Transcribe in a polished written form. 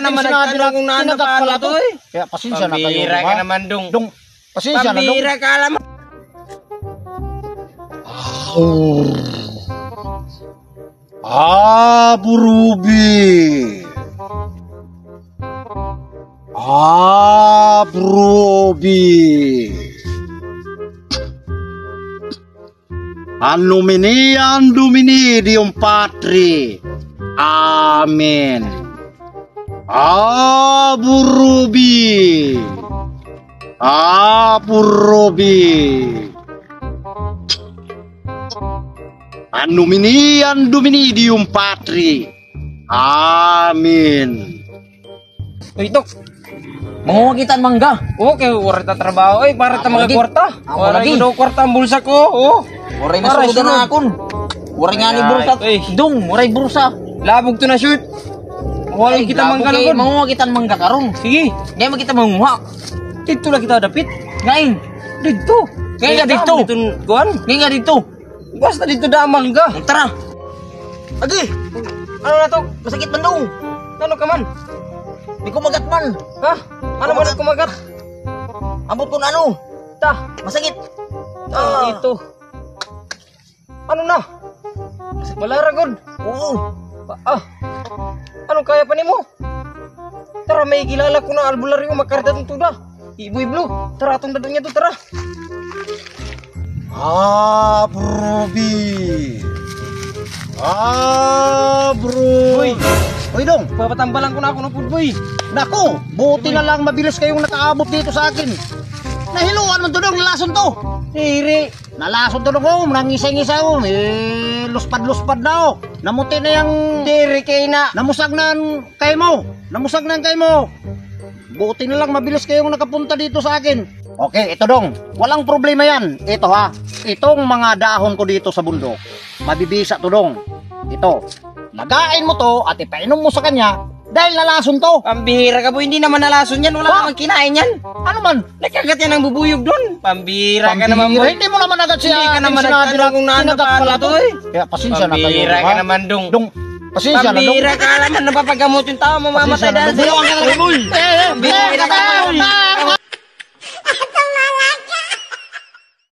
naman nagtanong kung naano paano to eh. Kaya pasensya na kayo. Pambira ka naman, Dong. Dong, pasensya na, Dong. Pambira ka alam. Burubi. Burubi. An nomini Dium Patri. Amin. Burubi. Burubi. An nomini Dium Patri. Amin. Uy, Tok. Mangungitan mangga. Okay, wala ta trabaho eh para ta Ako lagi. magkwarta. Ako Wala lagi. ko daw kwarta ang bulsa ko. Oh. Muray na Aray, sudan sunod. na akon. Muray nga ni Ay, bursa. ay. Dong, muray bursa. Labog to na shoot. Wala kita manggalagod. Mangungitan mangga karon. Sige. Ngay magkita mangunga. Dito lang kita dapit. Ngain. Dito. Ngay nga dito. Kuan. Ngay nga dito. Basta dito damang ka. Tara. Agi. Ano na to? Masakit man dong. Ano ka man? Di ko magat man. Ha? Ano man ang kumagat? Ambot ko na ano. Ta. Masakit. Ito. Ano na? Malaragod. Oo. Ano kaya pa nimo? Tara, may kilala ko na albularyo makarda tong tuda. Iboy Blue. Tara, atong dadong niya to, tara. Burubi. Bro. Uy, Uy, Dong. papatambalan ko na ako ng foodboy. Nako, buti na lang mabilis kayong nakaabot dito sa akin. Nahiluan mo to, Dong, nalason to. Hiri. Nalason to, Dong, nangisay-ngisay, luspad-luspad na, namuti na yung, Hiri kay na. namusag na ang kay mo. Namusag na ang kay mo. Buti na lang mabilis kayong nakapunta dito sa akin. Okay, ito, Dong. Walang problema yan. Ito, ha. Itong mga dahon ko dito sa bundok, mabibisa to, Dong. Ito. Lagain mo to at ipainom mo sa kanya dahil nalason to. Pambihira ka po, hindi naman nalason yan. Wala namang kinain yan. Ano man? Nagkagat yan ng bubuyog doon. Pambihira ka naman po. Hindi mo naman agad siya. Hindi ka naman nagtanong kung naano paano to eh. Kaya pasensya na kayo. Pambihira ka ha? naman, Dong. Dong, pasensya na, Dong. Pambihira ka alam na napapagamot yung tao, mamamatay Pasensya na, dahil Dong. sa'yo. Pambihira ka naman.